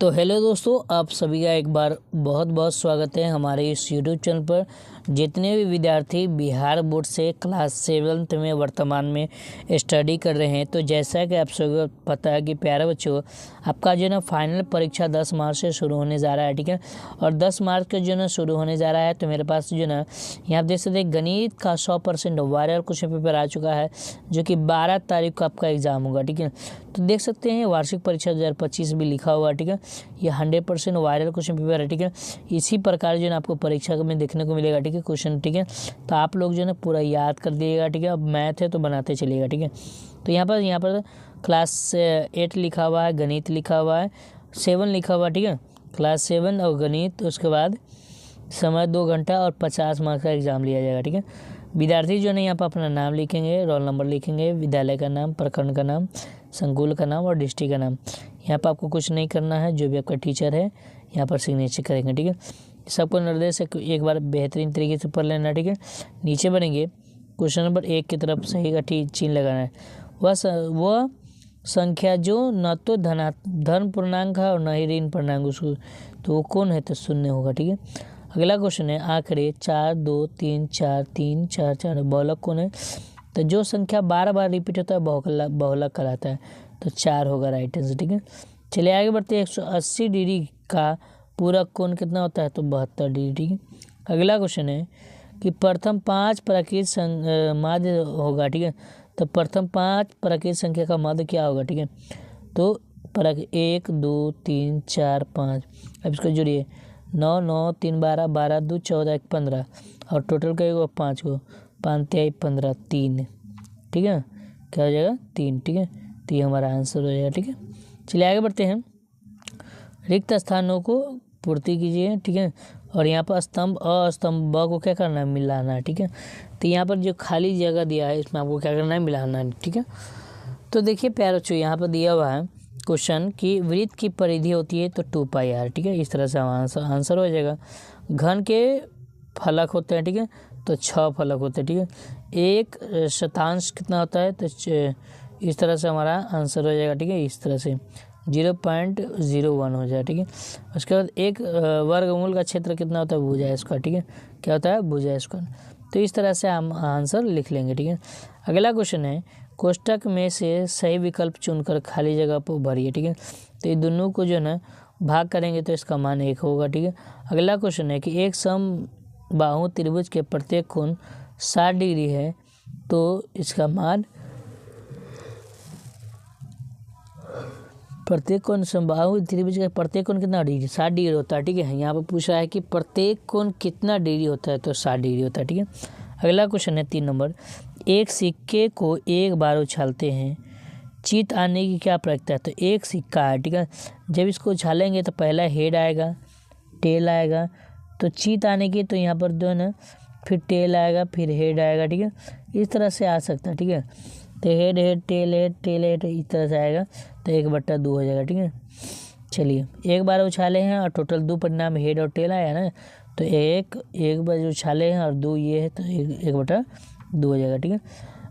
तो हेलो दोस्तों, आप सभी का एक बार बहुत बहुत स्वागत है हमारे इस यूट्यूब चैनल पर। जितने भी विद्यार्थी बिहार बोर्ड से क्लास 7th में वर्तमान में स्टडी कर रहे हैं, तो जैसा कि आप सभी को पता है कि प्यारे बच्चों, आपका जो है ना फाइनल परीक्षा 10 मार्च से शुरू होने जा रहा है, ठीक है। और 10 मार्च को जो है ना शुरू होने जा रहा है, तो मेरे पास जो है ना यहाँ आप देख सकते हैं गणित का 100% वायरल क्वेश्चन पेपर आ चुका है, जो कि 12 तारीख को आपका एग्जाम होगा, ठीक है। तो देख सकते हैं वार्षिक परीक्षा 2025 भी लिखा हुआ है, ठीक है। ये 100% वायरल क्वेश्चन पेपर है, ठीक है। इसी प्रकार जो है ना आपको परीक्षा में देखने को मिलेगा, ठीक है, क्वेश्चन, ठीक है। तो आप लोग जो है ना पूरा याद कर दिएगा, ठीक है। अब मैथ है तो बनाते चलिएगा, ठीक है। तो यहाँ पर क्लास 8 लिखा हुआ है, गणित लिखा हुआ है, 7 लिखा हुआ है, ठीक है। क्लास 7 और गणित, उसके बाद समय 2 घंटा और 50 मार्क्स का एग्जाम लिया जाएगा, ठीक है। विद्यार्थी जो है ना यहाँ पर अपना नाम लिखेंगे, रोल नंबर लिखेंगे, विद्यालय का नाम, प्रखंड का नाम, संकुल का नाम और डिस्ट्रिक्ट का नाम। यहाँ पर आपको कुछ नहीं करना है, जो भी आपका टीचर है यहाँ पर सिग्नेचर करेंगे, ठीक है। सबको निर्देश है एक बार बेहतरीन तरीके से पढ़ लेना, ठीक है। नीचे बनेंगे क्वेश्चन नंबर 1 की तरफ सही का चिन्ह लगाना है। वह संख्या जो न तो धन पूर्णांक है और न ही ऋण पूर्णांक, उसको तो वो कौन है, तो शून्य होगा, ठीक है। अगला क्वेश्चन है आंकड़े 4 2 3 4 3 4 4 बहुलक कौन है, तो जो संख्या बार बार रिपीट होता है बहुलक कहलाता है, तो 4 होगा राइट आंसर, ठीक है। चलिए आगे बढ़ते हैं। 180 डिग्री का पूरक कोण कितना होता है, तो 72 डिग्री, ठीक है। अगला क्वेश्चन है कि प्रथम 5 प्राकृत माध्य होगा, ठीक है। तो प्रथम 5 प्राकृत संख्या का माध्य क्या होगा, ठीक है। तो 1 2 3 4 5, अब इसको जोड़िए, 9 9 3 12 12 2 14 1 15 और टोटल करेगा 5 को, 5 3 15 3, ठीक है। क्या हो जाएगा 3, ठीक है। तो ये हमारा आंसर हो जाएगा, ठीक है। चलिए आगे बढ़ते हैं। रिक्त स्थानों को पूर्ति कीजिए, ठीक है। और यहाँ पर स्तंभ अ स्तंभ ब को क्या करना है, मिलाना है, ठीक है। तो यहाँ पर जो खाली जगह दिया है इसमें आपको क्या करना है, मिलाना है, ठीक है। तो देखिए प्यारे बच्चों, यहाँ पर दिया हुआ है क्वेश्चन की वृत्त की परिधि होती है तो 2πr, ठीक है। इस तरह से आंसर हो जाएगा। घन के फलक होते हैं, ठीक है, तो 6 फलक होते हैं, ठीक है। एक शतांश कितना होता है, तो इस तरह से हमारा आंसर हो जाएगा, ठीक है। इस तरह से 0.01 हो जाएगा, ठीक है। उसके बाद एक वर्गमूल का क्षेत्र कितना होता है, भुजा स्क्वायर, ठीक है। क्या होता है, भुजा स्क्वायर। तो इस तरह से हम आंसर लिख लेंगे, ठीक है। अगला क्वेश्चन है कोष्टक में से सही विकल्प चुनकर खाली जगह पर भरिए, ठीक है। तो ये दोनों को जो है ना भाग करेंगे तो इसका मान 1 होगा, ठीक है। अगला क्वेश्चन है कि एक समबाहु त्रिभुज के प्रत्येक कोण 60 डिग्री है, तो इसका मान प्रत्येक कोण समबाहु त्रिभुज का प्रत्येक कोण कितना डिग्री, 60 डिग्री होता है, ठीक है। यहाँ पर पूछ रहा है कि प्रत्येक कोण कितना डिग्री होता है, तो 60 डिग्री होता है, ठीक है। अगला क्वेश्चन है 3 नंबर, एक सिक्के को एक बार उछालते हैं, जीत आने की क्या प्रक्रिया है, तो एक सिक्का है, ठीक है। जब इसको उछालेंगे तो पहला हेड आएगा, टेल आएगा, तो जीत आने की तो यहाँ पर जो है ना फिर टेल आएगा, फिर हेड आएगा, ठीक है। इस तरह से आ सकता है, ठीक है। तो head head tail head tail head इस तरह से आएगा, तो 1/2 हो जाएगा, ठीक है। चलिए एक बार उछाले हैं और टोटल 2 परिणाम हेड और टेल आया ना, तो एक बार उछाले हैं और 2 ये है, तो 1/2 हो जाएगा, ठीक है।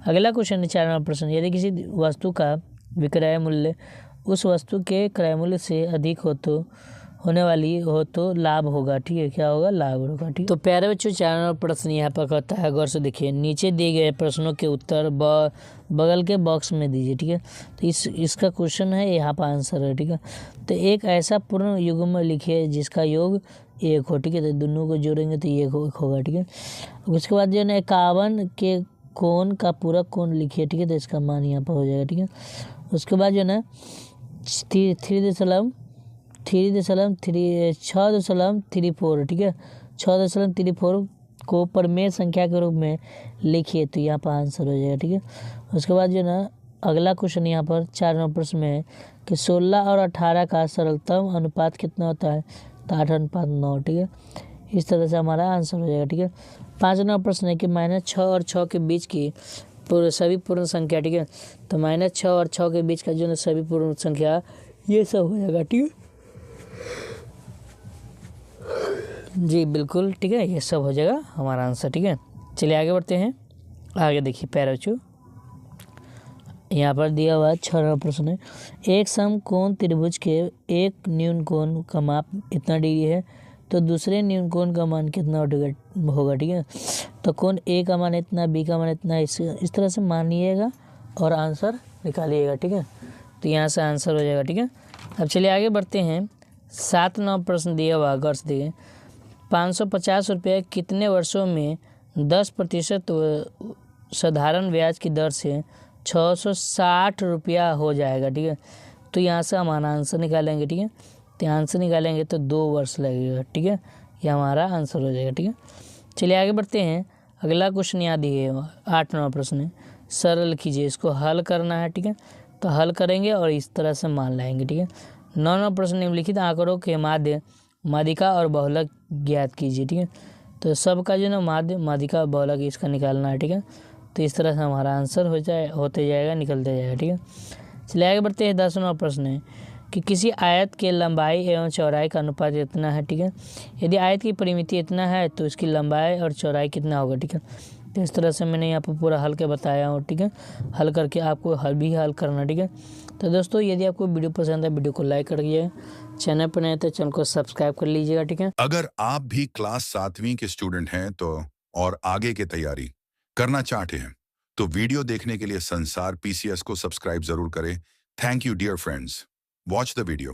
अगला क्वेश्चन है 4 नंबर प्रश्न, यदि किसी वस्तु का विक्रय मूल्य उस वस्तु के क्रय मूल्य से अधिक होने वाली हो तो लाभ होगा, ठीक है। क्या होगा, लाभ होगा, ठीक है। तो प्यारे बच्चों 4 नंबर प्रश्न यहाँ पर कहता है, गौर से देखिए, नीचे दिए गए प्रश्नों के उत्तर बगल के बॉक्स में दीजिए, ठीक है। तो इसका क्वेश्चन है, यहाँ पर आंसर है, ठीक है। तो एक ऐसा पूर्ण युग्म लिखिए जिसका योग 1 हो, ठीक है। तो दोनों को जोड़ेंगे तो 1 होगा, ठीक है। उसके बाद जो है ना 51 के कोण का पूरक कोण लिखिए, ठीक है। तो इसका मान यहाँ पर हो जाएगा, ठीक है। उसके बाद जो है ना 6.34, ठीक है। 6.34 को परमेय संख्या के रूप में लिखिए, तो यहाँ पर आंसर हो जाएगा, ठीक है। उसके बाद जो ना अगला क्वेश्चन यहाँ पर 4 नंबर प्रश्न में है कि 16 और 18 का सरलतम अनुपात कितना होता है, तो 8:9, ठीक है। इस तरह से हमारा आंसर हो जाएगा, ठीक है। 5 नंबर प्रश्न है कि -6 और 6 के बीच की सभी पूर्ण संख्या, ठीक है। तो -6 और 6 के बीच का जो ना सभी पूर्ण संख्या, ये सब हो जाएगा, ठीक है जी, बिल्कुल, ठीक है। ये सब हो जाएगा हमारा आंसर, ठीक है। चलिए आगे बढ़ते हैं। आगे देखिए प्यारे बच्चों, यहाँ पर दिया हुआ 6वां प्रश्न है, एक समकोण त्रिभुज के एक न्यून कोण का माप इतना डिग्री है तो दूसरे न्यून कोण का मान कितना होगा। ठीक है, तो कोण ए का मान इतना, बी का मान इतना, इस तरह से मानिएगा और आंसर निकालिएगा। ठीक है, तो यहाँ से आंसर हो जाएगा। ठीक है, अब चलिए आगे बढ़ते हैं। 7वां प्रश्न दिया हुआ गौर से देखिए, 550 रुपये कितने वर्षों में 10% साधारण ब्याज की दर से 660 रुपया हो जाएगा। ठीक है, तो यहाँ से हमारा आंसर निकालेंगे। ठीक है, तो आंसर निकालेंगे तो 2 वर्ष लगेगा। ठीक है, ये हमारा आंसर हो जाएगा। ठीक है, चलिए आगे बढ़ते हैं। अगला क्वेश्चन याद दिए 8वां प्रश्न है, सरल कीजिए, इसको हल करना है। ठीक है, तो हल करेंगे और इस तरह से मान लाएंगे। ठीक है, 9वां प्रश्न निम्नलिखित आंकड़ों के माध्य माध्यिका और बहुलक ज्ञात कीजिए। ठीक है, तो सबका जो ना माध्य माध्यिका बहुलक इसका निकालना है। ठीक है, तो इस तरह से हमारा आंसर होते जाएगा, निकलते जाएगा। ठीक है, चलिए आगे बढ़ते हैं। 10वां प्रश्न है कि किसी आयत के लंबाई एवं चौड़ाई का अनुपात इतना है। ठीक है, यदि आयत की परिमिति इतना है तो इसकी लंबाई और चौड़ाई कितना होगा। ठीक है, तो इस तरह से मैंने यहाँ पर पूरा हल के बताया हूँ। ठीक है, हल करके आपको हल करना। ठीक है, तो दोस्तों यदि आपको वीडियो पसंद है वीडियो को लाइक करिए, चैनल पर नए तो चैनल को सब्सक्राइब कर लीजिएगा। ठीक है, अगर आप भी क्लास 7वीं के स्टूडेंट हैं तो और आगे की तैयारी करना चाहते हैं तो वीडियो देखने के लिए संसार PCS को सब्सक्राइब जरूर करें। Thank you dear friends, watch the video.